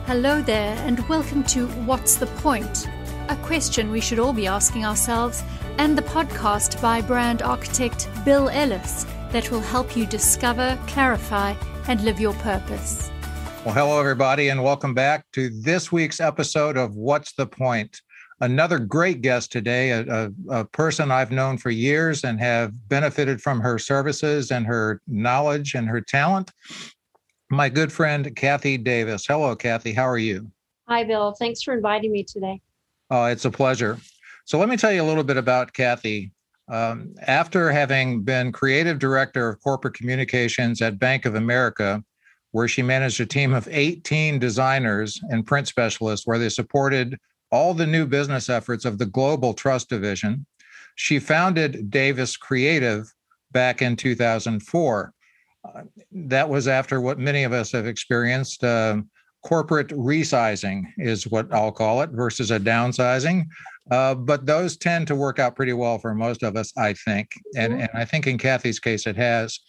Hello there, and welcome to What's the Point? A question we should all be asking ourselves, and the podcast by brand architect Bill Ellis that will help you discover, clarify, and live your purpose. Well, hello, everybody, and welcome back to this week's episode of What's the Point? Another great guest today, a person I've known for years and have benefited from her services and her knowledge and her talent. My good friend, Cathy Davis. Hello, Cathy. How are you? Hi, Bill. Thanks for inviting me today. Oh, it's a pleasure. So let me tell you a little bit about Cathy. After having been creative director of corporate communications at Bank of America, where she managed a team of 18 designers and print specialists, where they supported all the new business efforts of the Global Trust Division, she founded Davis Creative back in 2004. That was after what many of us have experienced. Corporate resizing is what I'll call it versus a downsizing. But those tend to work out pretty well for most of us, I think. And I think in Cathy's case, it has.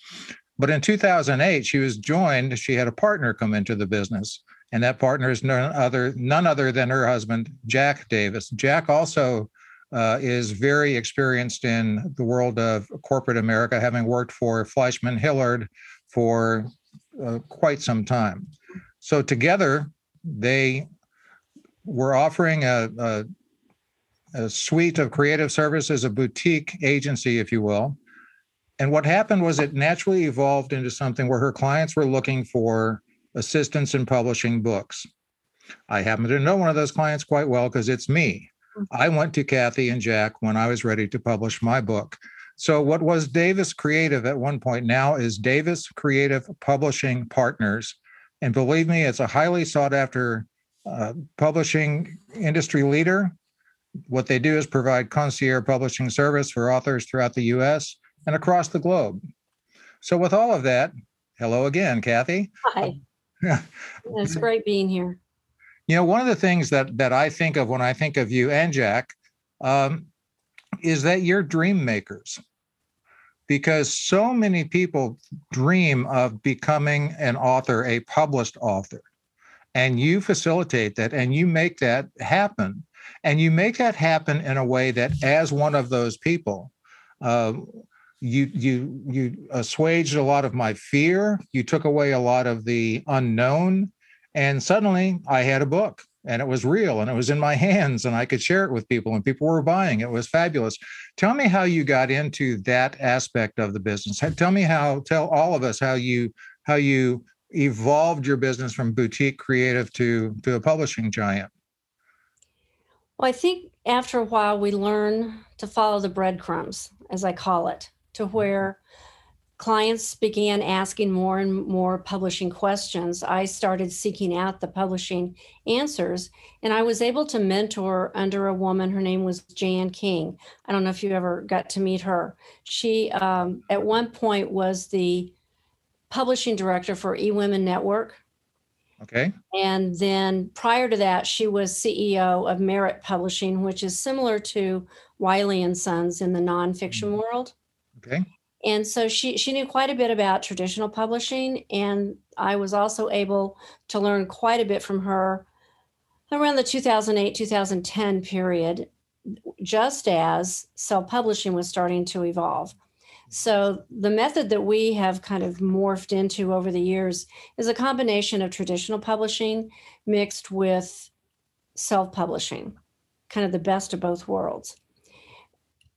But in 2008, she had a partner come into the business. And that partner is none other than her husband, Jack Davis. Jack also is very experienced in the world of corporate America, having worked for Fleishman Hillard for quite some time. So together, they were offering a suite of creative services, a boutique agency, if you will. And what happened was it naturally evolved into something where her clients were looking for assistance in publishing books. I happen to know one of those clients quite well because it's me. I went to Cathy and Jack when I was ready to publish my book. So what was Davis Creative at one point now is Davis Creative Publishing Partners. And believe me, it's a highly sought after publishing industry leader. What they do is provide concierge publishing service for authors throughout the U.S. and across the globe. So with all of that, hello again, Cathy. Hi. It's great being here. You know, one of the things that I think of when I think of you and Jack is that you're dream makers, because so many people dream of becoming an author, a published author, and you facilitate that and you make that happen. And you make that happen in a way that, as one of those people, you assuaged a lot of my fear. You took away a lot of the unknown. And suddenly I had a book and it was real and it was in my hands and I could share it with people and people were buying it. It was fabulous. Tell me how you got into that aspect of the business. Tell all of us how you evolved your business from boutique creative to a publishing giant. Well, I think after a while we learn to follow the breadcrumbs, as I call it, to where clients began asking more and more publishing questions. I started seeking out the publishing answers, and I was able to mentor under a woman. Her name was Jan King. I don't know if you ever got to meet her. She, at one point, was the publishing director for eWomen Network. Okay. And then prior to that, she was CEO of Merit Publishing, which is similar to Wiley & Sons in the nonfiction world. Okay. And so she knew quite a bit about traditional publishing, and I was also able to learn quite a bit from her around the 2008-2010 period, just as self-publishing was starting to evolve. So the method that we have kind of morphed into over the years is a combination of traditional publishing mixed with self-publishing, kind of the best of both worlds.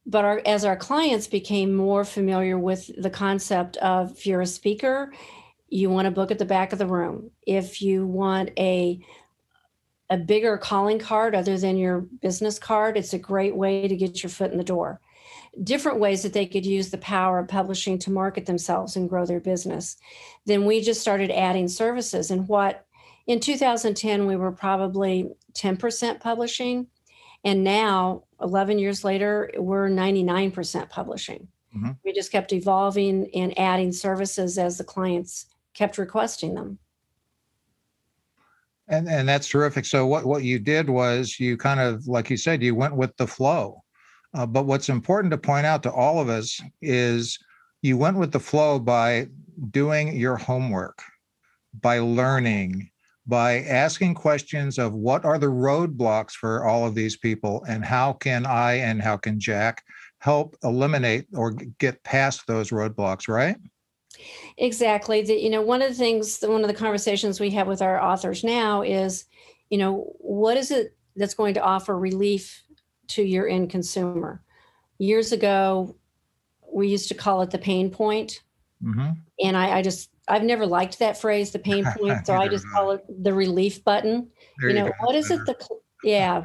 But as our clients became more familiar with the concept of, if you're a speaker, you want a book at the back of the room. If you want a bigger calling card other than your business card, it's a great way to get your foot in the door. Different ways that they could use the power of publishing to market themselves and grow their business. Then we just started adding services. And in 2010, we were probably 10% publishing. And now, 11 years later, we're 99% publishing. Mm-hmm. We just kept evolving and adding services as the clients kept requesting them. And that's terrific. So what you did was you kind of, like you said, you went with the flow. But what's important to point out to all of us is you went with the flow by doing your homework, by learning, by asking questions of what are the roadblocks for all of these people, and how can I and how can Jack help eliminate or get past those roadblocks, right? Exactly. One of the things, one of the conversations we have with our authors now is, what is it that's going to offer relief to your end consumer? Years ago, we used to call it the pain point. Mm-hmm. And I've never liked that phrase, the pain point. So I Neither just have I. call it the relief button. There you go. What is it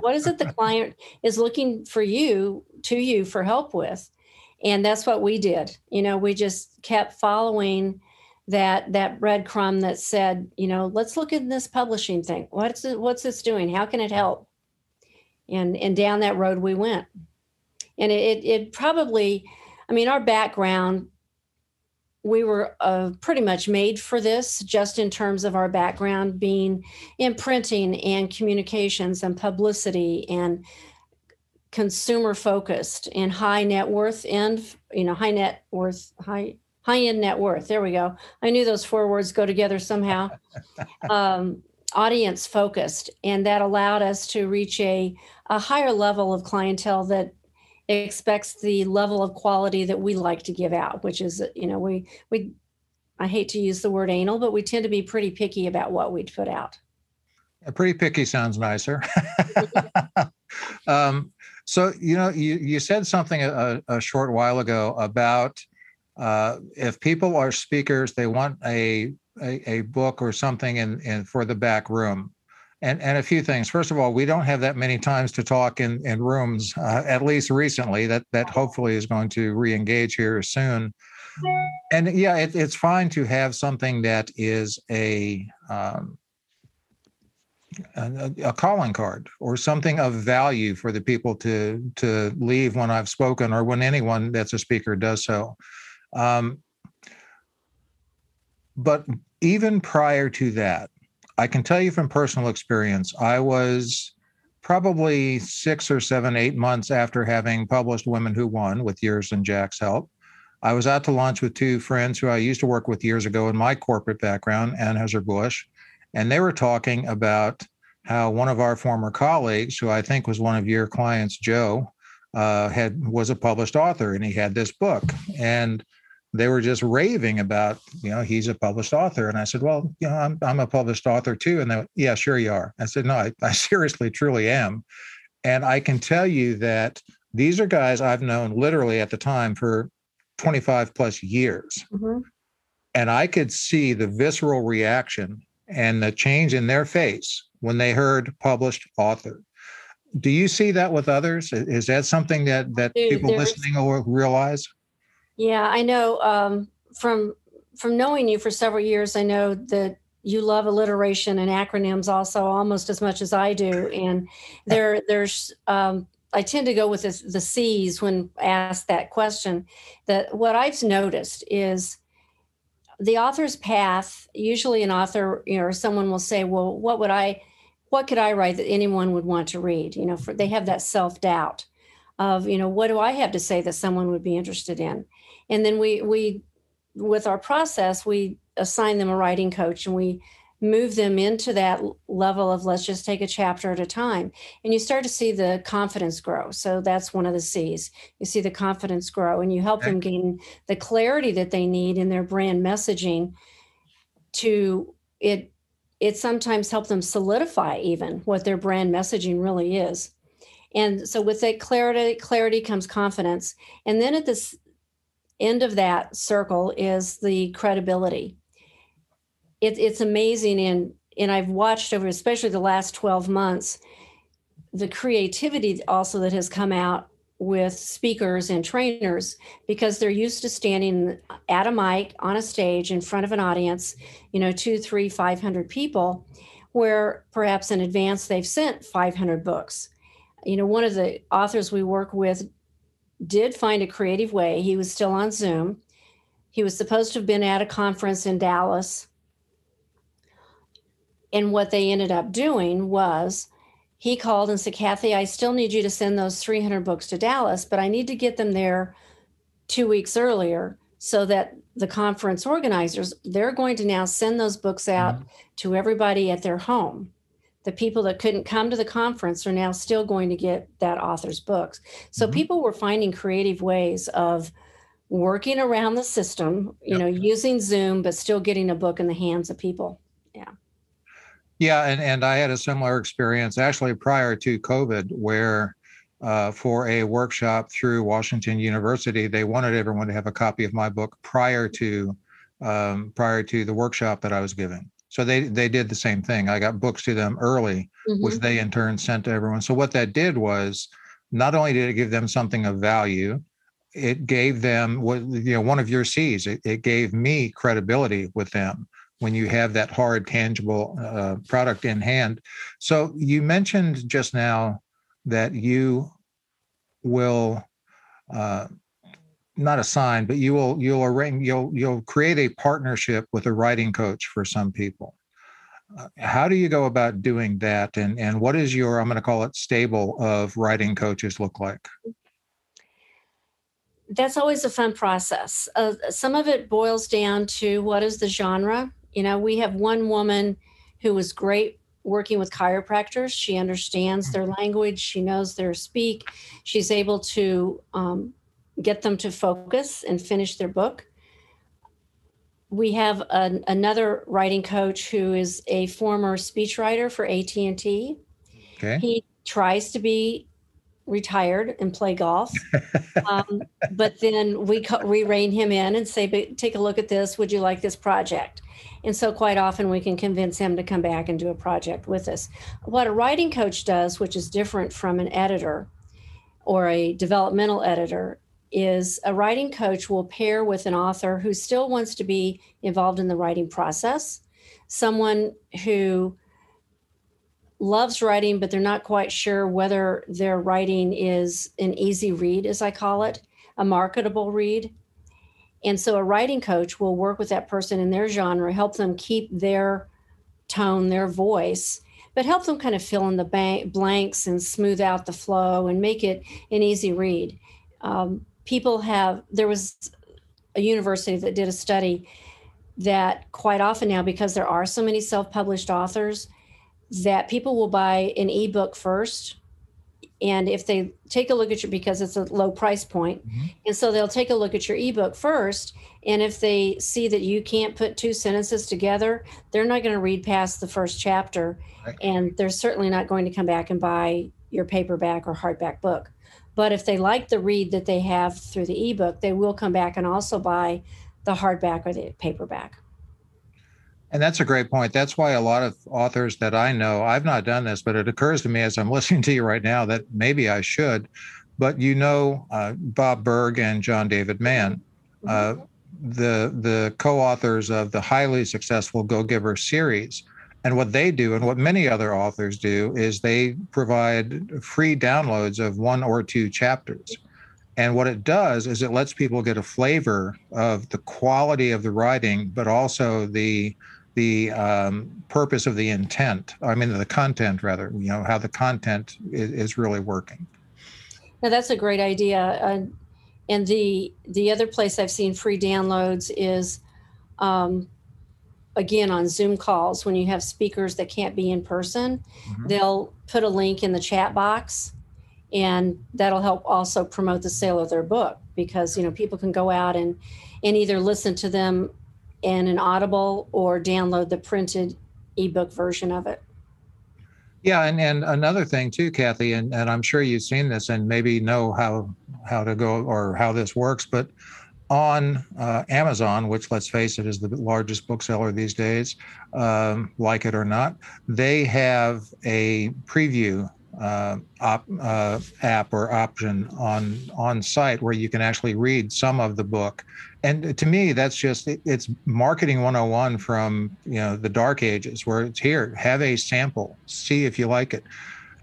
what is it the client is looking to you for help with? And that's what we did. We just kept following that breadcrumb that said, let's look at this publishing thing. What's this doing? How can it help? And down that road we went. And it probably, our background, we were pretty much made for this, just in terms of our background being in printing and communications and publicity and consumer focused and high net worth and, high end net worth. There we go. I knew those four words go together somehow. Audience focused. And that allowed us to reach a higher level of clientele that expects the level of quality that we like to give out, which is, I hate to use the word anal, but we tend to be pretty picky about what we'd put out. Pretty picky sounds nicer. So, you said something a short while ago about if people are speakers, they want a book or something in for the back room. And a few things. First of all, we don't have that many times to talk in rooms, at least recently. That hopefully is going to re-engage here soon. And yeah, it's fine to have something that is a calling card or something of value for the people to leave when I've spoken, or when anyone that's a speaker does so. But even prior to that, I can tell you from personal experience, I was probably 6 or 7, 8 months after having published Women Who Won with yours and Jack's help. I was out to lunch with two friends who I used to work with years ago in my corporate background, Anheuser-Busch, and they were talking about how one of our former colleagues, who I think was one of your clients, Joe, was a published author, and he had this book. And they were just raving about, he's a published author. And I said, well, I'm a published author too. And they went, yeah, sure you are. I said, no, I seriously, truly am. And I can tell you that these are guys I've known literally at the time for 25 plus years. Mm-hmm. And I could see the visceral reaction and the change in their face when they heard published author. Do you see that with others? Is that something that people listening will realize? Yeah, I know from knowing you for several years, I know that you love alliteration and acronyms also almost as much as I do. And there's I tend to go with the C's when asked that question. That what I've noticed is the author's path. Usually an author, or someone will say, well, what could I write that anyone would want to read? They have that self-doubt of, what do I have to say that someone would be interested in? And then we with our process, we assign them a writing coach, and we move them into that level of, let's just take a chapter at a time. And you start to see the confidence grow. So that's one of the C's. You see the confidence grow, and you help them gain the clarity that they need in their brand messaging to it. It sometimes helps them solidify even what their brand messaging really is. And so with that clarity comes confidence. And then at this end of that circle is the credibility. It's amazing. And I've watched over, especially the last 12 months, the creativity also that has come out with speakers and trainers, because they're used to standing at a mic on a stage in front of an audience, 200, 300, 500 people, where perhaps in advance they've sent 500 books. One of the authors we work with did find a creative way. He was still on Zoom. He was supposed to have been at a conference in Dallas. And what they ended up doing was he called and said, Cathy, I still need you to send those 300 books to Dallas, but I need to get them there 2 weeks earlier so that the conference organizers, they're going to now send those books out to everybody at their home. The people that couldn't come to the conference are now still going to get that author's books. So people were finding creative ways of working around the system, using Zoom, but still getting a book in the hands of people. Yeah. Yeah. And I had a similar experience actually prior to COVID where for a workshop through Washington University, they wanted everyone to have a copy of my book prior to the workshop that I was giving. So they did the same thing. I got books to them early, which they in turn sent to everyone. So what that did was not only did it give them something of value, it gave them one of your C's. It gave me credibility with them when you have that hard, tangible product in hand. So you mentioned just now that you will not assign, but you'll create a partnership with a writing coach for some people. How do you go about doing that? And what is your, I'm going to call it, stable of writing coaches look like? That's always a fun process. Some of it boils down to what is the genre. We have one woman who was great working with chiropractors. She understands their language. She knows their speak. She's able to get them to focus and finish their book. We have another writing coach who is a former speechwriter for AT&T. Okay. He tries to be retired and play golf. But then we rein him in and say, take a look at this. Would you like this project? And so quite often we can convince him to come back and do a project with us. What a writing coach does, which is different from an editor or a developmental editor, is a writing coach will pair with an author who still wants to be involved in the writing process, someone who loves writing, but they're not quite sure whether their writing is an easy read, as I call it, a marketable read. And so a writing coach will work with that person in their genre, help them keep their tone, their voice, but help them kind of fill in the blanks and smooth out the flow and make it an easy read. There was a university that did a study that quite often now, because there are so many self-published authors, that people will buy an ebook first. And if they take a look at because it's a low price point, and so they'll take a look at your ebook first. And if they see that you can't put two sentences together, they're not going to read past the first chapter. Right. And they're certainly not going to come back and buy your paperback or hardback book. But if they like the read that they have through the ebook, they will come back and also buy the hardback or the paperback. And that's a great point. That's why a lot of authors that I know, I've not done this, but it occurs to me as I'm listening to you right now that maybe I should. But Bob Berg and John David Mann, the co-authors of the highly successful Go Giver series. And what they do, and what many other authors do, is they provide free downloads of 1 or 2 chapters. And what it does is it lets people get a flavor of the quality of the writing, but also the purpose of the the content rather, how the content is really working. Now that's a great idea. And the other place I've seen free downloads is, again, on Zoom calls, when you have speakers that can't be in person, they'll put a link in the chat box, and that'll help also promote the sale of their book, because, people can go out and either listen to them in an Audible or download the printed ebook version of it. Yeah, and another thing too, Cathy, and I'm sure you've seen this and maybe know how to go or how this works, but on Amazon, which, let's face it, is the largest bookseller these days, like it or not, they have a preview app or option on site where you can actually read some of the book. And to me, that's just, it's marketing 101 from, the dark ages, where it's here, have a sample, see if you like it.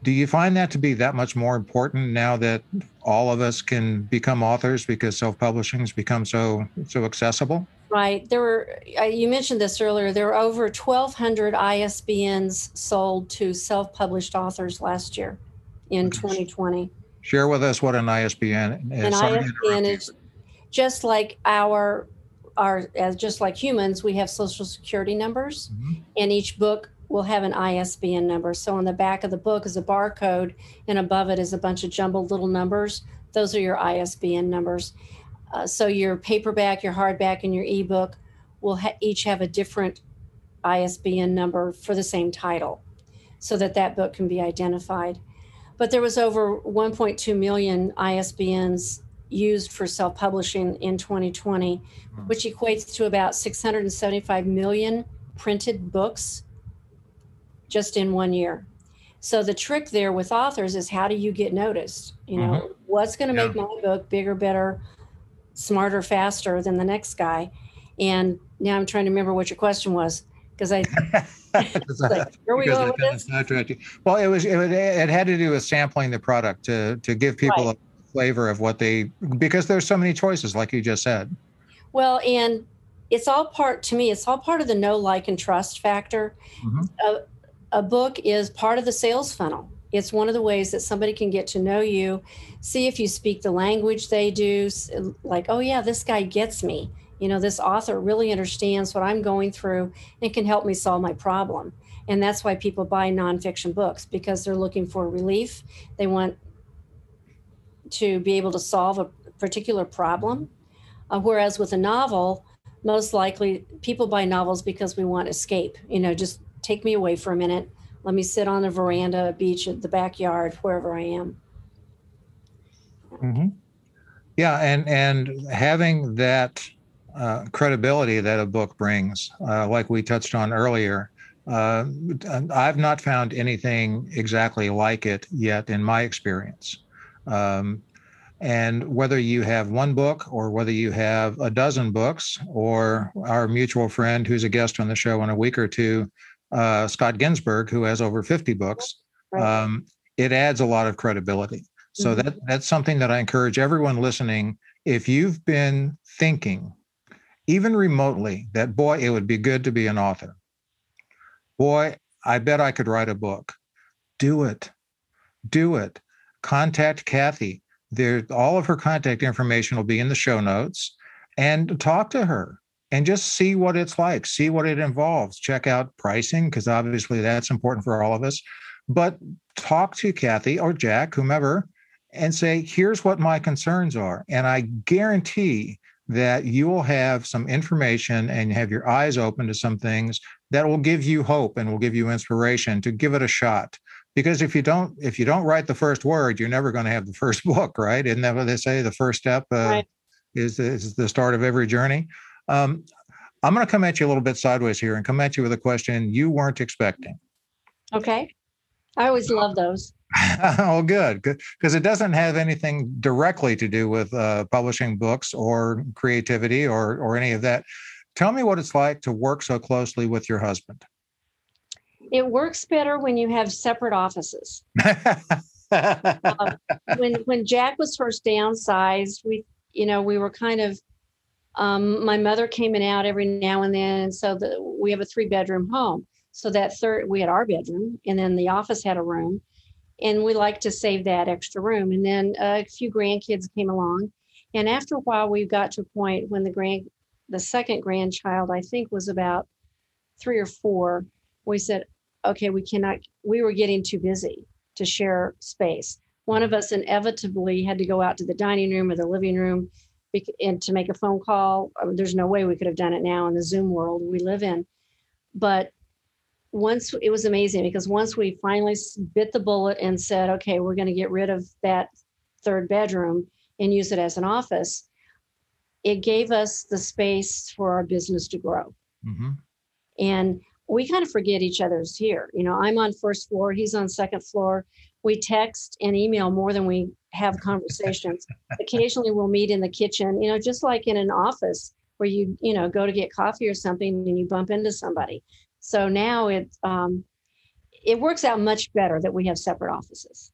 Do you find that to be that much more important now that all of us can become authors because self-publishing has become so accessible? Right. You mentioned this earlier, there were over 1,200 ISBNs sold to self-published authors last year in 2020. Share with us what an ISBN is. An ISBN just like just like humans, we have social security numbers, and each book will have an ISBN number. So on the back of the book is a barcode, and above it is a bunch of jumbled little numbers. Those are your ISBN numbers. So your paperback, your hardback, and your ebook will each have a different ISBN number for the same title, so that book can be identified. But there was over 1.2 million ISBNs used for self-publishing in 2020, which equates to about 675 million printed books just in 1 year. So the trick there with authors is, how do you get noticed? What's going to make my book bigger, better, smarter, faster than the next guy? And now I'm trying to remember what your question was, because I like, where are we going with this? Well, it had to do with sampling the product to give people a flavor of what because there's so many choices, like you just said. Well, and it's all part of the know, like, and trust factor. A book is part of the sales funnel. It's one of the ways that somebody can get to know you, see if you speak the language they do, like, oh yeah, this guy gets me. This author really understands what I'm going through and can help me solve my problem. And that's why people buy nonfiction books, because they're looking for relief. They want to be able to solve a particular problem. Whereas with a novel, most likely people buy novels because we want escape. Just take me away for a minute. Let me sit on a veranda, a beach, at the backyard, wherever I am. Yeah, and having that credibility that a book brings, like we touched on earlier, I've not found anything exactly like it yet in my experience. And whether you have one book or whether you have a dozen books, or our mutual friend who's a guest on the show in a week or two, Scott Ginsburg, who has over 50 books, it adds a lot of credibility. So that's something that I encourage everyone listening. If you've been thinking, even remotely, that, boy, it would be good to be an author. Boy, I bet I could write a book. Do it. Do it. Contact Cathy. All of her contact information will be in the show notes, and talk to her and just see what it's like, see what it involves. Check out pricing, because obviously that's important for all of us. But talk to Cathy or Jack, whomever, and say, here's what my concerns are. And I guarantee that you will have some information and have your eyes open to some things that will give you hope and will give you inspiration to give it a shot. Because if you don't write the first word, you're never going to have the first book, right? Isn't that what they say? The first step is the start of every journey. I'm going to come at you a little bit sideways here and come at you with a question you weren't expecting. Okay. I always love those. Oh, good. Because it doesn't have anything directly to do with publishing books or creativity or any of that. Tell me what it's like to work so closely with your husband. It works better when you have separate offices. When Jack was first downsized, we were kind of, my mother came in and out every now and then. So we have a 3-bedroom home. So we had our bedroom, and then the office had a room, and we like to save that extra room. And then a few grandkids came along, and after a while, we got to a point when the second grandchild, I think, was about 3 or 4. We said, okay, we were getting too busy to share space. One of us inevitably had to go out to the dining room or the living room and to make a phone call. There's no way we could have done it now in the Zoom world we live in. But it was amazing, because once we finally bit the bullet and said, okay, we're going to get rid of that 3rd bedroom and use it as an office, it gave us the space for our business to grow. And we kind of forget each other's here. I'm on 1st floor, he's on 2nd floor. We text and email more than we have conversations. Occasionally we'll meet in the kitchen, just like in an office where you go to get coffee or something and you bump into somebody. So now it works out much better that we have separate offices.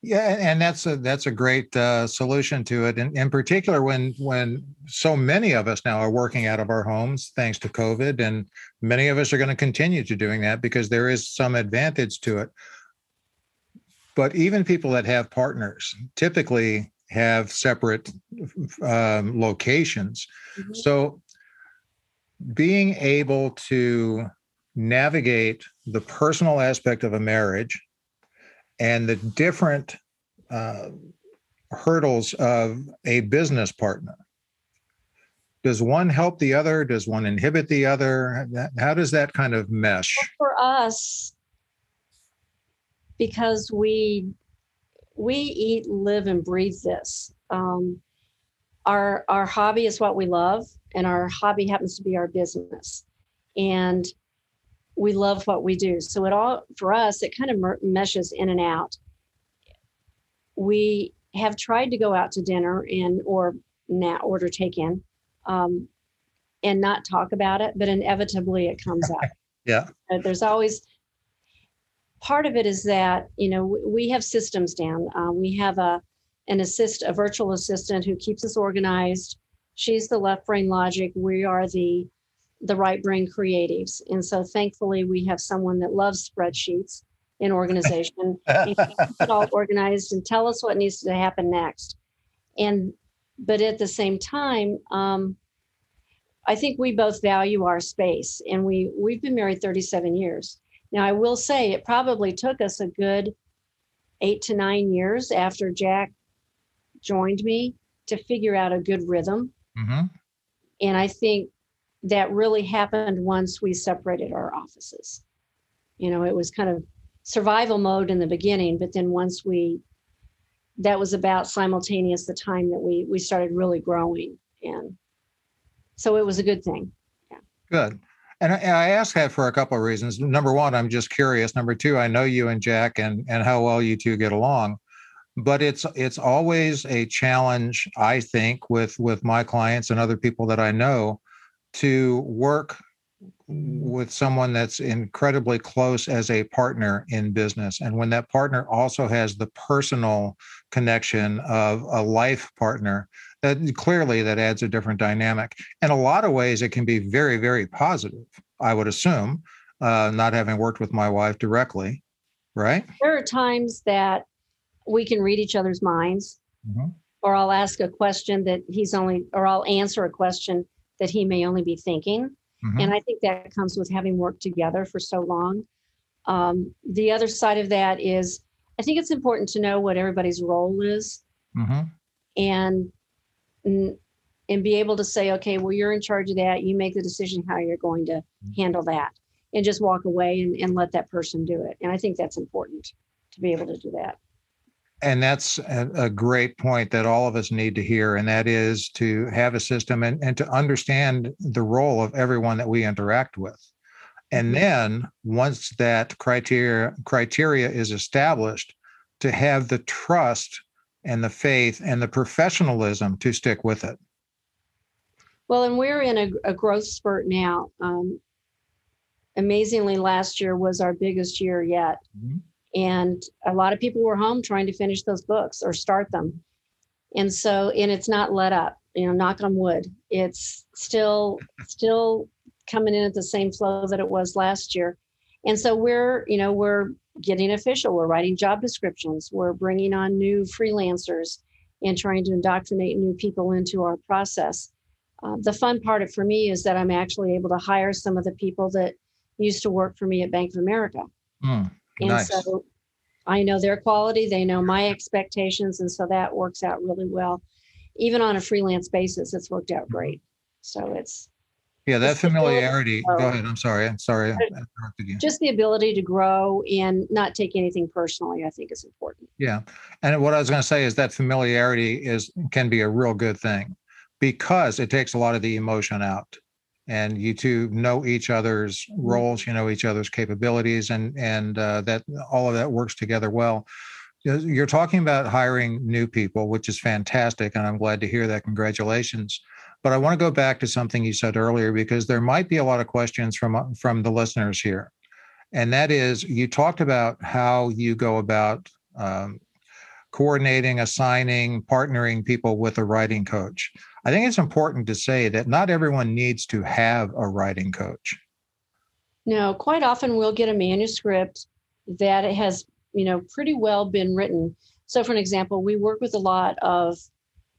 Yeah, and that's a great solution to it. And in particular, when so many of us now are working out of our homes thanks to COVID, and many of us are going to continue to doing that because there is some advantage to it. But even people that have partners typically have separate locations. Mm-hmm. So being able to navigate the personal aspect of a marriage and the different hurdles of a business partner. Does one help the other? Does one inhibit the other? How does that kind of mesh? For us, because we eat, live, and breathe this. Our hobby is what we love, and our hobby happens to be our business. And we love what we do. So it all, for us, it kind of meshes in and out. We have tried to go out to dinner or now order takein, and not talk about it, but inevitably it comes up. Yeah. There's always, part of it is that, we have systems down. We have a virtual assistant who keeps us organized. She's the left brain logic. We are the right brain creatives. And so thankfully we have someone that loves spreadsheets in organization and keep it all organized and tell us what needs to happen next. But at the same time, I think we both value our space, and we've been married 37 years. Now, I will say it probably took us a good 8 to 9 years after Jack joined me to figure out a good rhythm. Mm-hmm. And I think that really happened once we separated our offices. It was kind of survival mode in the beginning, but then that was about simultaneous the time that we started really growing. And so it was a good thing. Yeah. Good. And I ask that for a couple of reasons. Number one, I'm just curious. Number two, I know you and Jack and how well you two get along. But it's always a challenge, I think, with my clients and other people that I know, to work with someone that's incredibly close as a partner in business. And when that partner also has the personal connection of a life partner, that clearly that adds a different dynamic. In a lot of ways, it can be very, very positive, I would assume, not having worked with my wife directly, right? There are times that we can read each other's minds, mm-hmm. or I'll ask a question or I'll answer a question that he may only be thinking. Mm-hmm. And I think that comes with having worked together for so long. The other side of that is, I think it's important to know what everybody's role is, mm-hmm. and be able to say, okay, well, you're in charge of that. You make the decision how you're going to handle that, and just walk away and let that person do it. And I think that's important to be able to do that. And that's a great point that all of us need to hear, and that is to have a system and to understand the role of everyone that we interact with. And then once that criteria is established, to have the trust and the faith and the professionalism to stick with it. Well, and we're in a growth spurt now. Amazingly, last year was our biggest year yet. Mm-hmm. And a lot of people were home trying to finish those books or start them. And it's not let up, knock on wood. It's still coming in at the same flow that it was last year. And so we're getting official. We're writing job descriptions. We're bringing on new freelancers and trying to indoctrinate new people into our process. The fun part for me is that I'm actually able to hire some of the people that used to work for me at Bank of America. And nice. So I know their quality, they know my expectations, and so that works out really well. Even on a freelance basis, it's worked out great. So it's that familiarity. Go ahead. I'm sorry. I interrupted you. Just the ability to grow and not take anything personally, I think, is important. Yeah, and what I was going to say is that familiarity can be a real good thing, because it takes a lot of the emotion out. And you two know each other's roles, you know each other's capabilities, and that all of that works together well. You're talking about hiring new people, which is fantastic, and I'm glad to hear that. Congratulations. But I want to go back to something you said earlier, because there might be a lot of questions from the listeners here. And that is, you talked about how you go about coordinating, assigning, partnering people with a writing coach. I think it's important to say that not everyone needs to have a writing coach. No, quite often we'll get a manuscript that has, pretty well been written. So for an example, we work with a lot of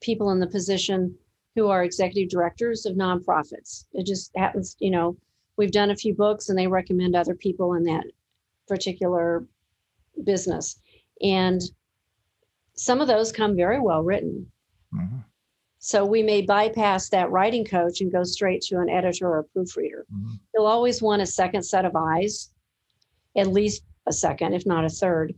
people in the position who are executive directors of nonprofits. It just happens, we've done a few books and they recommend other people in that particular business. And some of those come very well written. Mm-hmm. So we may bypass that writing coach and go straight to an editor or a proofreader. Mm-hmm. You'll always want a second set of eyes, at least a second, if not a third.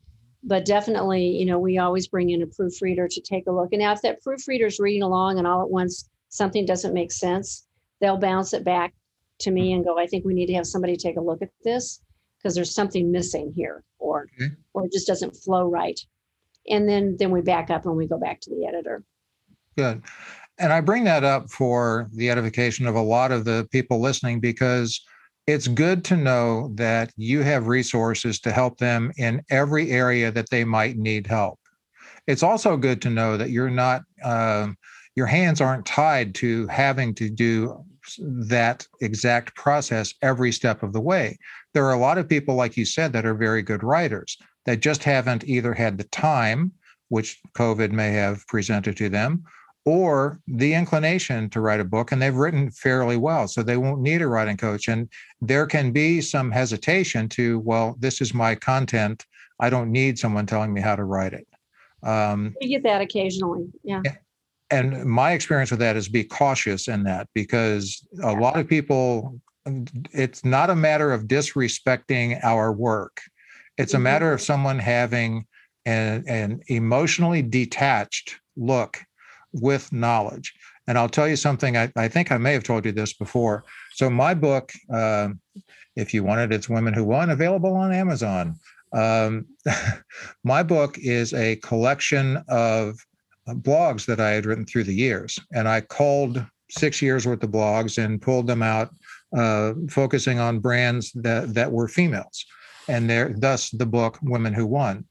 But definitely, we always bring in a proofreader to take a look. And now if that proofreader's reading along and all at once something doesn't make sense, they'll bounce it back to me and go, I think we need to have somebody take a look at this because there's something missing here or it just doesn't flow right. And then we back up and we go back to the editor. Good. And I bring that up for the edification of a lot of the people listening, because it's good to know that you have resources to help them in every area that they might need help. It's also good to know that you're not, your hands aren't tied to having to do that exact process every step of the way. There are a lot of people, like you said, that are very good writers that just haven't either had the time, which COVID may have presented to them, or the inclination to write a book, and they've written fairly well, so they won't need a writing coach. And there can be some hesitation to, well, this is my content. I don't need someone telling me how to write it. We get that occasionally, yeah. And my experience with that is be cautious in that, because a lot of people, it's not a matter of disrespecting our work. It's a matter of someone having an emotionally detached look with knowledge. And I'll tell you something, I think I may have told you this before. So my book, if you want it, it's Women Who Won, available on Amazon. My book is a collection of blogs that I had written through the years. And I culled 6 years worth of blogs and pulled them out, focusing on brands that were females. And thus the book, Women Who Won.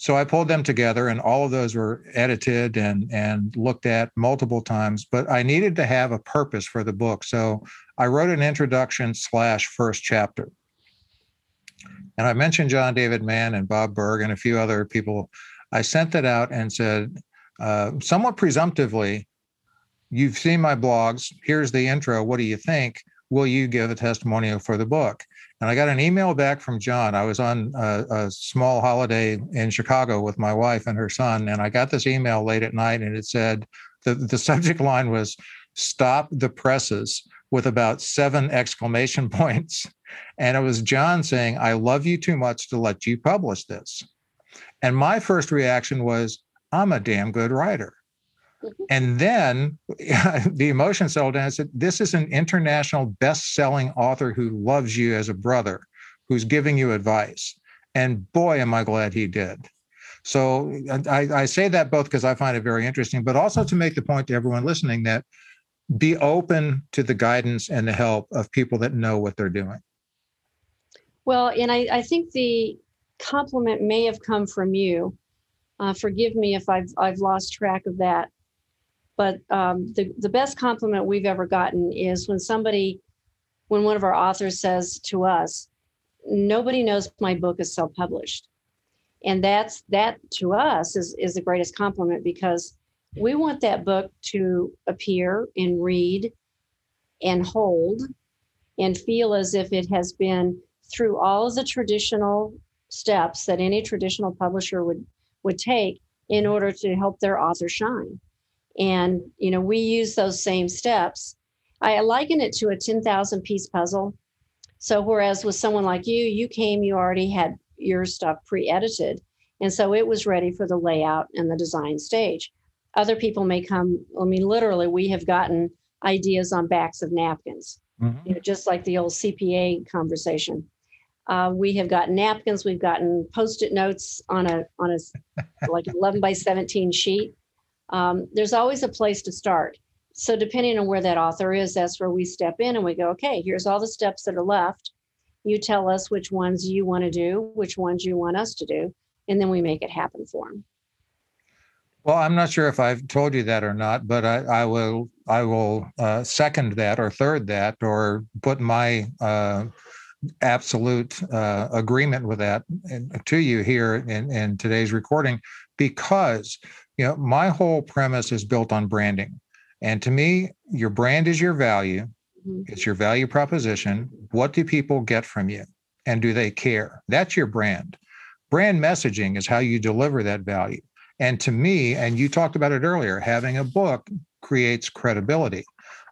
So I pulled them together, and all of those were edited and looked at multiple times, but I needed to have a purpose for the book. So I wrote an introduction / first chapter. And I mentioned John David Mann and Bob Berg and a few other people. I sent that out and said, somewhat presumptively, you've seen my blogs. Here's the intro. What do you think? Will you give a testimonial for the book? And I got an email back from John. I was on a small holiday in Chicago with my wife and her son, and I got this email late at night, and it said, the subject line was, "Stop the presses," with about 7 exclamation points. And it was John saying, "I love you too much to let you publish this." And my first reaction was, I'm a damn good writer. And then the emotion settled down. I said, this is an international best-selling author who loves you as a brother, who's giving you advice. And boy, am I glad he did. So I say that both because I find it very interesting, but also to make the point to everyone listening that be open to the guidance and the help of people that know what they're doing. Well, and I think the compliment may have come from you. Forgive me if I've lost track of that. But the best compliment we've ever gotten is when one of our authors says to us, nobody knows my book is self-published. And that to us is the greatest compliment, because we want that book to appear and read and hold and feel as if it has been through all of the traditional steps that any traditional publisher would take in order to help their author shine. And, we use those same steps. I liken it to a 10,000 piece puzzle. So whereas with someone like you came, you already had your stuff pre-edited. And so it was ready for the layout and the design stage. Other people may come, literally, we have gotten ideas on backs of napkins, just like the old CPA conversation. We have gotten napkins, we've gotten Post-it notes on a like 11 by 17 sheet. There's always a place to start. So depending on where that author is, that's where we step in and we go, okay, here's all the steps that are left. You tell us which ones you want to do, which ones you want us to do, and then we make it happen for them. Well, I'm not sure if I've told you that or not, but I will second that or third that or put my absolute agreement with that to you here in today's recording, because my whole premise is built on branding. And to me, your brand is your value. Mm-hmm. It's your value proposition. What do people get from you? And do they care? That's your brand. Brand messaging is how you deliver that value. And to me, and you talked about it earlier, having a book creates credibility.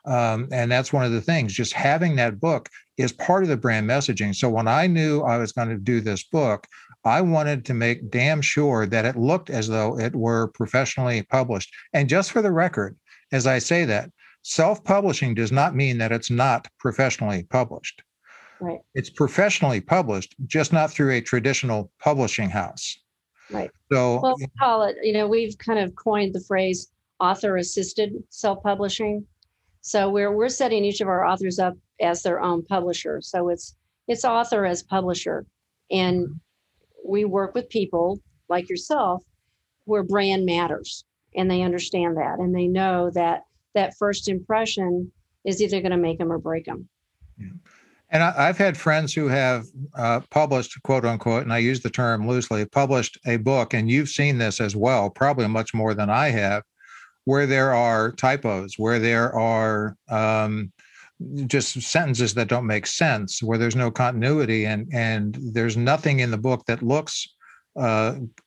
And that's one of the things, just having that book is part of the brand messaging. So when I knew I was going to do this book, I wanted to make damn sure that it looked as though it were professionally published. And just for the record, as I say that, self-publishing does not mean that it's not professionally published. Right. It's professionally published, just not through a traditional publishing house. Right. So, well, we call it, we've kind of coined the phrase author-assisted self-publishing. So we're setting each of our authors up as their own publisher. So it's author as publisher. And we work with people like yourself where brand matters, and they understand that, and they know that that first impression is either going to make them or break them. Yeah. And I've had friends who have published, quote unquote, and I use the term loosely, published a book, and you've seen this as well, probably much more than I have, where there are typos, where there are just sentences that don't make sense, where there's no continuity, and there's nothing in the book that looks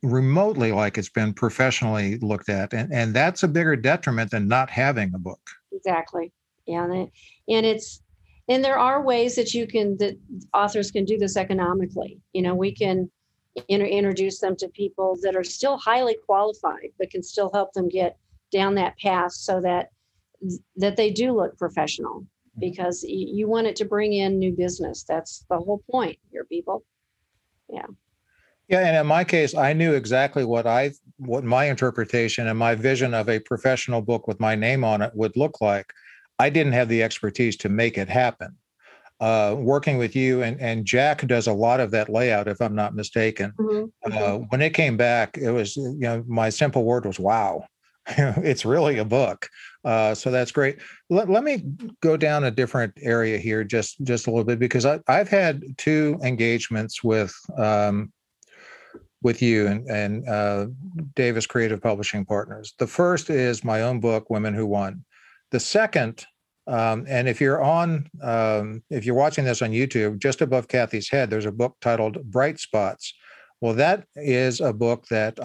remotely like it's been professionally looked at. And that's a bigger detriment than not having a book. Exactly. Yeah. And there are ways that authors can do this economically. We can introduce them to people that are still highly qualified, but can still help them get down that path so that they do look professional, because you want it to bring in new business. That's the whole point here, people. Yeah. Yeah. And in my case, I knew exactly what my interpretation and my vision of a professional book with my name on it would look like. I didn't have the expertise to make it happen. Working with you and Jack does a lot of that layout, if I'm not mistaken. Mm-hmm. When it came back, it was, my simple word was, wow, it's really a book. So that's great. Let me go down a different area here just a little bit, because I've had two engagements with you and Davis Creative Publishing Partners. The first is my own book, Women Who Won. The second, and if you're watching this on YouTube, just above Cathy's head, there's a book titled Bright Spots. Well, that is a book that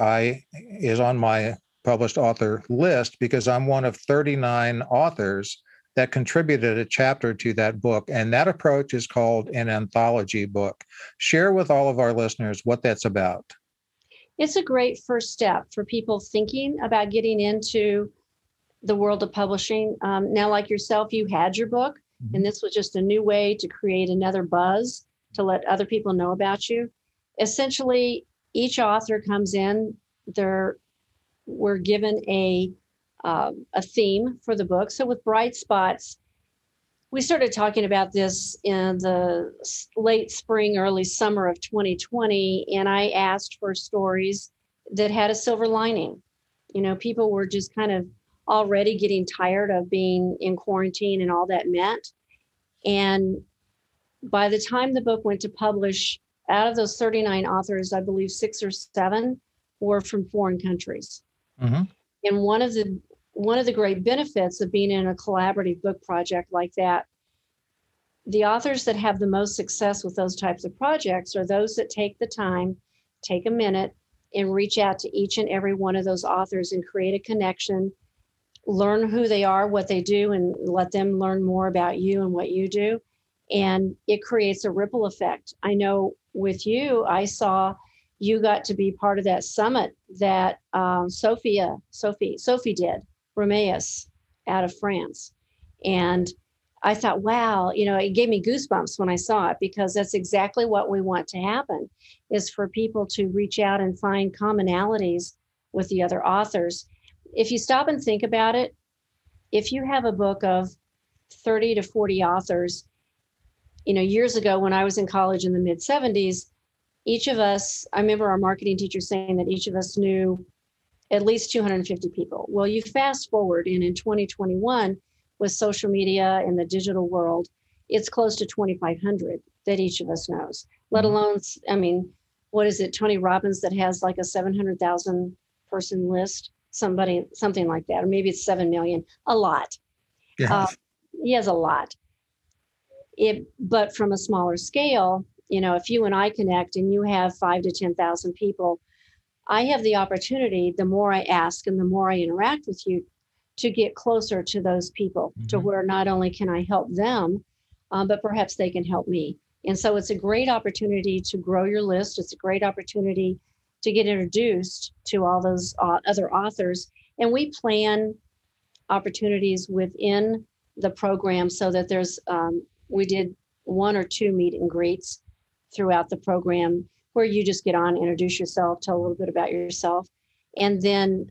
is on my published author list, because I'm one of 39 authors that contributed a chapter to that book. And that approach is called an anthology book. Share with all of our listeners what that's about. It's a great first step for people thinking about getting into the world of publishing. Now, like yourself, you had your book, mm-hmm. and this was just a new way to create another buzz to let other people know about you. Essentially, each author comes in, we're given a theme for the book. So with Bright Spots, we started talking about this in the late spring, early summer of 2020, and I asked for stories that had a silver lining. People were just kind of already getting tired of being in quarantine and all that meant. And by the time the book went to publish, out of those 39 authors, I believe 6 or 7 were from foreign countries. Mm-hmm. And one of the great benefits of being in a collaborative book project like that, the authors that have the most success with those types of projects are those that take the time, take a minute, and reach out to each and every one of those authors and create a connection, learn who they are, what they do, and let them learn more about you and what you do. And it creates a ripple effect. I know with you, I saw you got to be part of that summit that Sophie did, Romeus, out of France. And I thought, wow, it gave me goosebumps when I saw it, because that's exactly what we want to happen, is for people to reach out and find commonalities with the other authors. If you stop and think about it, if you have a book of 30 to 40 authors, years ago when I was in college in the mid 70s, each of us, I remember our marketing teacher saying that each of us knew at least 250 people. Well, you fast forward, and in 2021, with social media and the digital world, it's close to 2,500. that each of us knows, let alone, I mean, what is it, Tony Robbins that has like a 700,000 person list, something like that, or maybe it's 7 million, a lot. Yeah. He has a lot. But from a smaller scale, you know, if you and I connect and you have 5 to 10,000 people, I have the opportunity, the more I ask and the more I interact with you, to get closer to those people, to where not only can I help them, but perhaps they can help me. And so it's a great opportunity to grow your list. It's a great opportunity to get introduced to all those other authors. And we plan opportunities within the program so that there's, we did 1 or 2 meet and greets throughout the program where you just get on, introduce yourself, tell a little bit about yourself. And then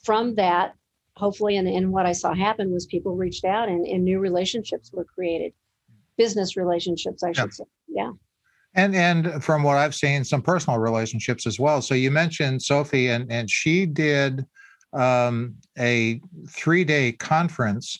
from that, hopefully, and what I saw happen was people reached out and new relationships were created, business relationships, I should say. Yeah. And from what I've seen, some personal relationships as well. So you mentioned Sophie, and she did a 3-day conference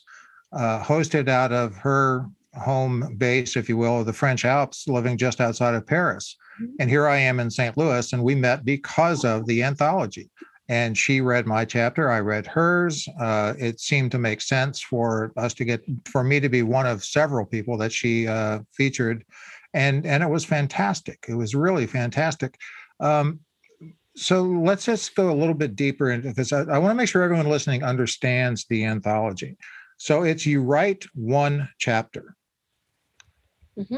hosted out of her home base, if you will, of the French Alps, living just outside of Paris. And here I am in St. Louis, and we met because of the anthology. And she read my chapter, I read hers. It seemed to make sense for me to be one of several people that she featured. And it was fantastic. It was really fantastic. So let's just go a little bit deeper into this. I want to make sure everyone listening understands the anthology. So it's you write 1 chapter,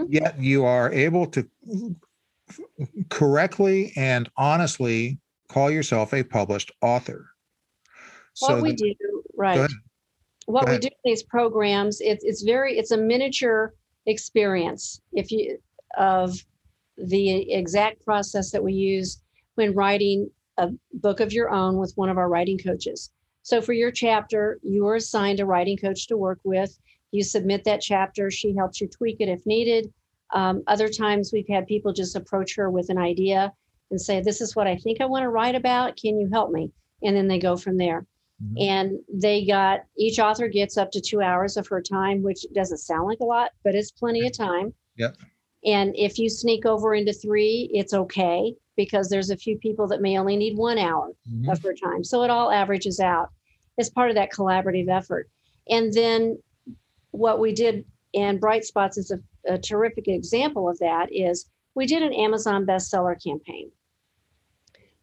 yet you are able to correctly and honestly call yourself a published author. What we do in these programs, it's a miniature experience of the exact process that we use when writing a book of your own with one of our writing coaches. So for your chapter, you are assigned a writing coach to work with. You submit that chapter. She helps you tweak it if needed. Other times we've had people just approach her with an idea and say, this is what I think I want to write about. Can you help me? And then they go from there. And each author gets up to 2 hours of her time, which doesn't sound like a lot, but it's plenty of time. Yep. And if you sneak over into 3, it's okay, because there's a few people that may only need 1 hour of her time. So it all averages out as part of that collaborative effort. And then what we did, and Bright Spots is a terrific example of that, is we did an Amazon bestseller campaign.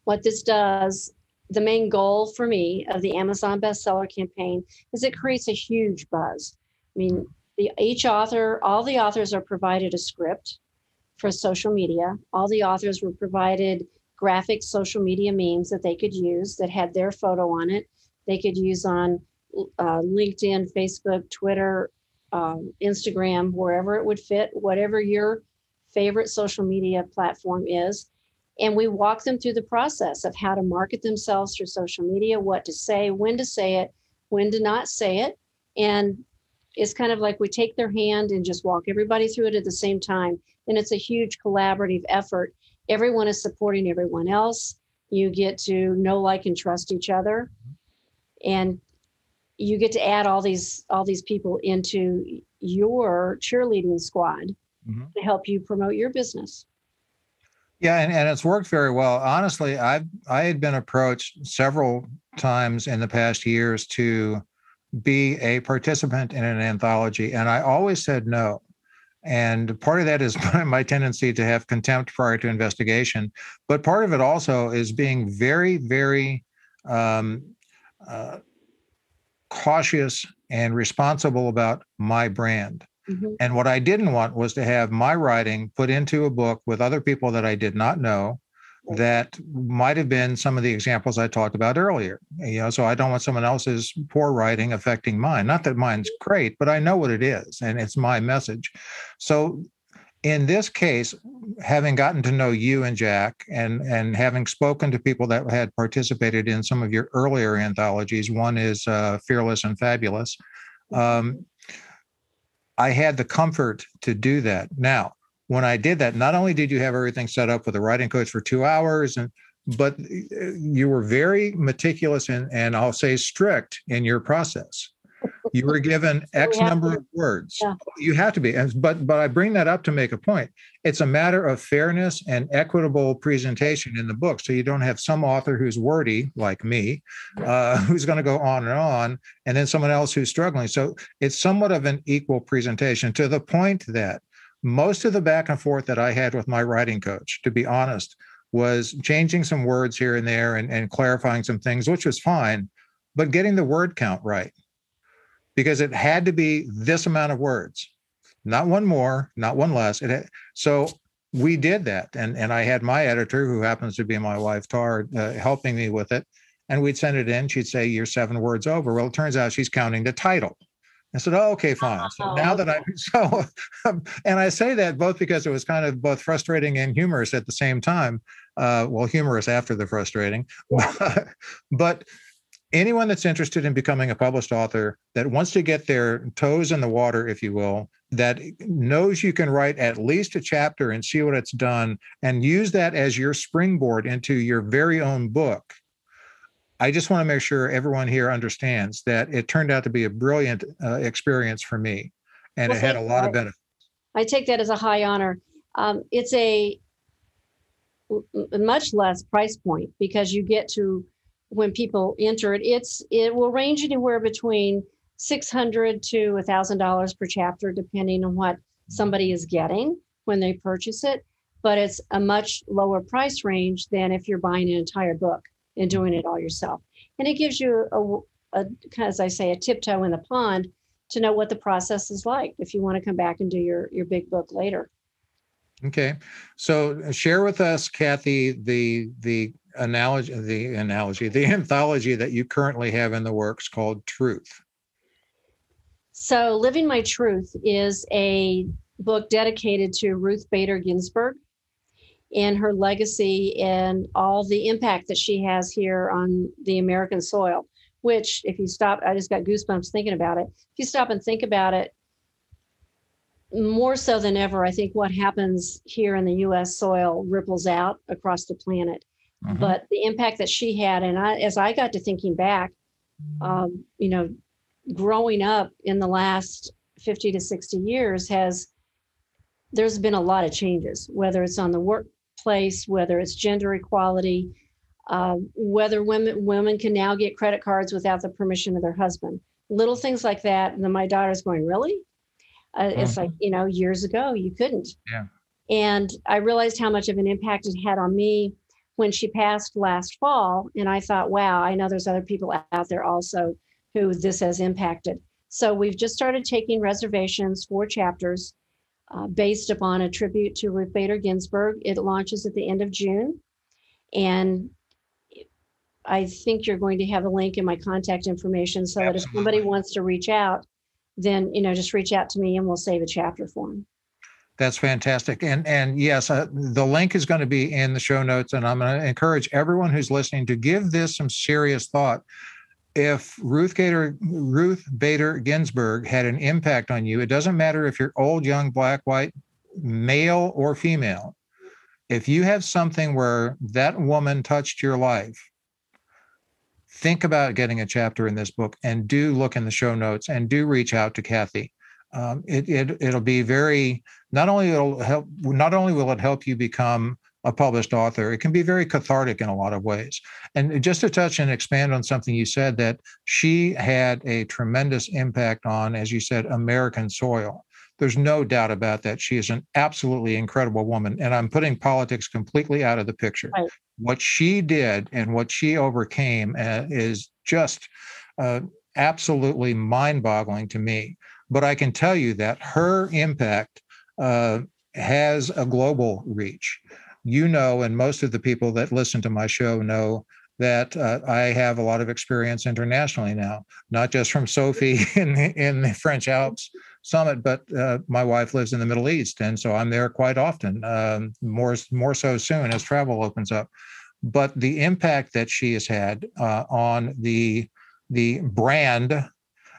What this does, the main goal for me of the Amazon bestseller campaign is it creates a huge buzz. I mean, all the authors are provided a script for social media. All the authors were provided graphic social media memes that they could use that had their photo on it. They could use on LinkedIn, Facebook, Twitter, Instagram, wherever it would fit, whatever your favorite social media platform is. And we walk them through the process of how to market themselves through social media, what to say, when to not say it. And it's kind of like we take their hand and just walk everybody through it at the same time. And it's a huge collaborative effort. Everyone is supporting everyone else. You get to know, like, and trust each other. And you get to add all these people into your cheerleading squad to help you promote your business. Yeah, and it's worked very well. Honestly, I had been approached several times in the past years to be a participant in an anthology, and I always said no. And part of that is my tendency to have contempt prior to investigation, but part of it also is being very, very cautious and responsible about my brand. And what I didn't want was to have my writing put into a book with other people that I did not know that might have been some of the examples I talked about earlier. So I don't want someone else's poor writing affecting mine. Not that mine's great, but I know what it is, and it's my message. So in this case, having gotten to know you and Jack, and having spoken to people that had participated in some of your earlier anthologies, one is Fearless and Fabulous, I had the comfort to do that. Now, when I did that, not only did you have everything set up with a writing coach for 2 hours, but you were very meticulous and I'll say strict in your process. You were given X number of words. Yeah. You have to be. But I bring that up to make a point. It's a matter of fairness and equitable presentation in the book. So you don't have some author who's wordy, like me, who's going to go on, and then someone else who's struggling. So it's somewhat of an equal presentation, to the point that most of the back and forth that I had with my writing coach, to be honest, was changing some words here and there and clarifying some things, which was fine, but getting the word count right, because it had to be this amount of words, not one more, not one less. So we did that. And I had my editor, who happens to be my wife, Tar, helping me with it. And we'd send it in. She'd say, "You're 7 words over." Well, it turns out she's counting the title. I said, "Oh, okay, fine." So now that and I say that both because it was kind of both frustrating and humorous at the same time. Well, humorous after the frustrating, but anyone that's interested in becoming a published author, that wants to get their toes in the water, if you will, that knows you can write at least a chapter and see what it's done and use that as your springboard into your very own book. I just want to make sure everyone here understands that it turned out to be a brilliant experience for me, and it had a lot of benefits. I take that as a high honor. It's a much less price point, because you get to, when people enter it, it will range anywhere between $600 to $1,000 per chapter, depending on what somebody is getting when they purchase it. But it's a much lower price range than if you're buying an entire book and doing it all yourself. And it gives you a as I say, a tiptoe in the pond to know what the process is like if you want to come back and do your big book later. Okay. So share with us, Cathy, the anthology that you currently have in the works, called Truth. So Living My Truth is a book dedicated to Ruth Bader Ginsburg and her legacy and all the impact that she has here on the American soil, which, if you stop, I just got goosebumps thinking about it. If you stop and think about it, more so than ever, I think what happens here in the U.S. soil ripples out across the planet. Mm-hmm. But the impact that she had, and as I got to thinking back, growing up in the last 50 to 60 years, there's been a lot of changes, whether it's on the workplace, whether it's gender equality, whether women can now get credit cards without the permission of their husband, little things like that. And then my daughter's going, "Really?" It's like, years ago you couldn't. Yeah. And I realized how much of an impact it had on me when she passed last fall. And I thought, wow, I know there's other people out there also who this has impacted. So we've just started taking reservations for chapters based upon a tribute to Ruth Bader Ginsburg. It launches at the end of June. And I think you're going to have a link in my contact information so that if somebody wants to reach out, then, just reach out to me and we'll save a chapter for them. That's fantastic. And yes, the link is going to be in the show notes, and I'm going to encourage everyone who's listening to give this some serious thought. If Ruth Bader Ginsburg had an impact on you, it doesn't matter if you're old, young, black, white, male, or female. If you have something where that woman touched your life, think about getting a chapter in this book, and do look in the show notes and do reach out to Cathy. It'll be very, not only will it help you become a published author, it can be very cathartic in a lot of ways. And just to touch and expand on something you said, that she had a tremendous impact on, as you said, American soil. There's no doubt about that. She is an absolutely incredible woman. And I'm putting politics completely out of the picture. Right. What she did and what she overcame is just absolutely mind-boggling to me. But I can tell you that her impact has a global reach. And most of the people that listen to my show know that I have a lot of experience internationally now, not just from Sophie in the French Alps Summit, but my wife lives in the Middle East, and so I'm there quite often, more so soon as travel opens up. But the impact that she has had on the brand,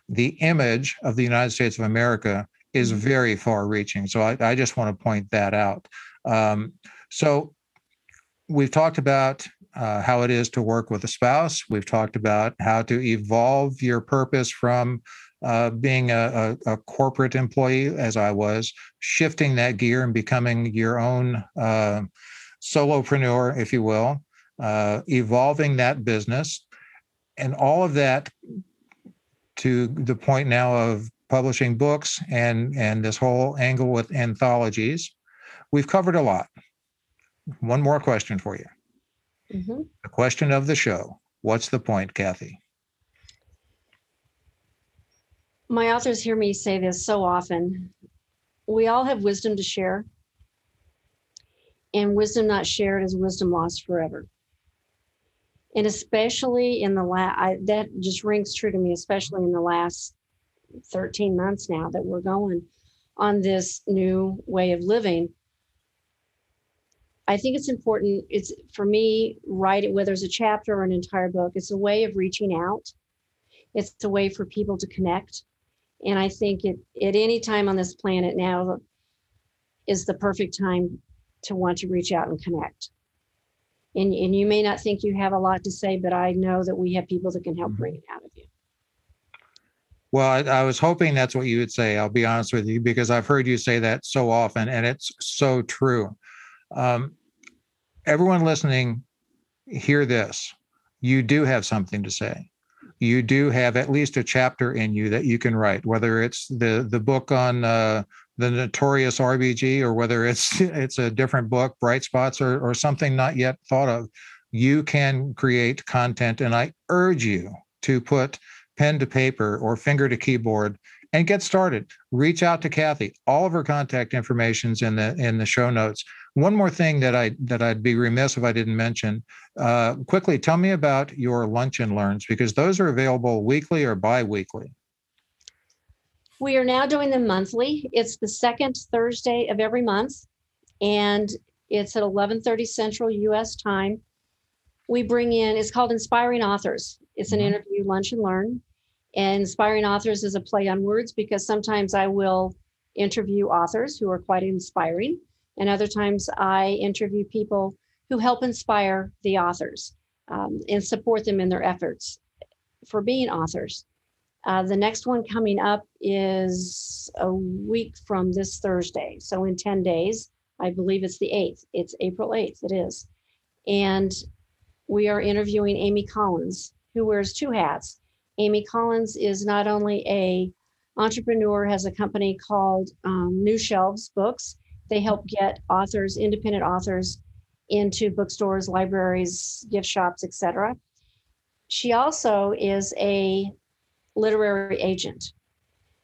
the image of the United States of America is very far-reaching. So I just want to point that out. So we've talked about how it is to work with a spouse. We've talked about how to evolve your purpose from being a corporate employee, as I was, shifting that gear and becoming your own solopreneur, if you will, evolving that business, and all of that to the point now of publishing books and this whole angle with anthologies. We've covered a lot. One more question for you. Mm-hmm. The question of the show. What's the point, Cathy? My authors hear me say this so often. We all have wisdom to share, and wisdom not shared is wisdom lost forever. And especially in the that just rings true to me, especially in the last 13 months now that we're going on this new way of living. I think it's important. It's, for me, writing, whether it's a chapter or an entire book, it's a way of reaching out. It's a way for people to connect. And I think at any time on this planet now is the perfect time to want to reach out and connect. And you may not think you have a lot to say, but I know that we have people that can help bring it out of you. Well, I was hoping that's what you would say. I'll be honest with you, because I've heard you say that so often, and it's so true. Everyone listening, hear this. You do have something to say. You do have at least a chapter in you that you can write, whether it's the book on the notorious RBG, or whether it's a different book, Bright Spots, or something not yet thought of. You can create content, and I urge you to put pen to paper or finger to keyboard and get started. Reach out to Cathy. All of her contact information's in the show notes. One more thing that I'd be remiss if I didn't mention. Quickly, tell me about your lunch and learns, because those are available weekly or bi-weekly. We are now doing them monthly. It's the second Thursday of every month, and it's at 11:30 Central U.S. time. We bring in, it's called Inspiring Authors. It's an interview, lunch and learn. And Inspiring Authors is a play on words, because sometimes I will interview authors who are quite inspiring, and other times I interview people who help inspire the authors and support them in their efforts for being authors. The next one coming up is a week from this Thursday. So in 10 days, I believe it's the 8th. It's April 8th, it is. And we are interviewing Amy Collins, who wears two hats. Amy Collins is not only a entrepreneur, has a company called New Shelves Books. They help get authors, independent authors, into bookstores, libraries, gift shops, etc. She also is a literary agent.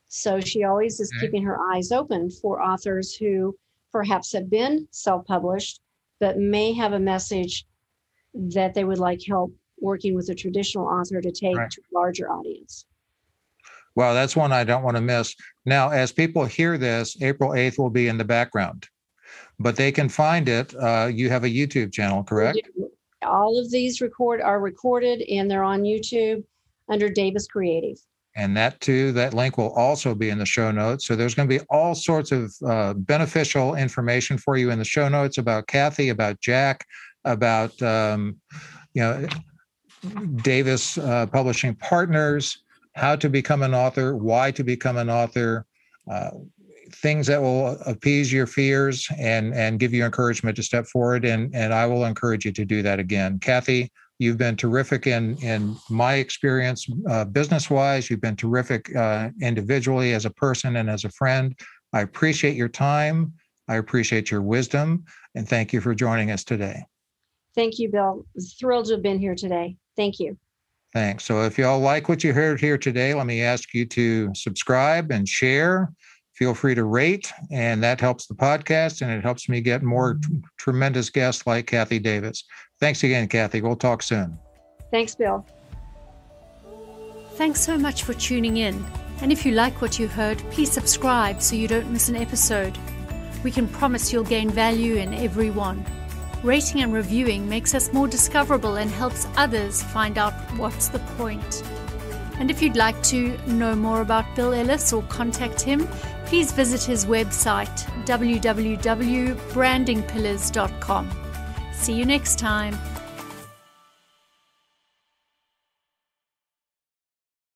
So she always is keeping her eyes open for authors who perhaps have been self-published, but may have a message that they would like help working with a traditional author to take to a larger audience. Well, that's one I don't want to miss. Now, as people hear this, April 8th will be in the background, but they can find it. You have a YouTube channel, correct? All of these are recorded, and they're on YouTube under Davis Creative. And that too, that link will also be in the show notes. So there's going to be all sorts of beneficial information for you in the show notes about Cathy, about Jack, about Davis Publishing Partners, how to become an author, why to become an author, things that will appease your fears and give you encouragement to step forward. And I will encourage you to do that again. Cathy, you've been terrific in my experience, business-wise. You've been terrific individually as a person and as a friend. I appreciate your time. I appreciate your wisdom. And thank you for joining us today. Thank you, Bill. Thrilled to have been here today. Thank you. Thanks. So if y'all like what you heard here today, let me ask you to subscribe and share. Feel free to rate, and that helps the podcast, and it helps me get more tremendous guests like Cathy Davis. Thanks again, Cathy. We'll talk soon. Thanks, Bill. Thanks so much for tuning in. And if you like what you heard, please subscribe so you don't miss an episode. We can promise you'll gain value in every one. Rating and reviewing makes us more discoverable and helps others find out what's the point. And if you'd like to know more about Bill Ellis or contact him, please visit his website, www.brandingpillars.com. See you next time.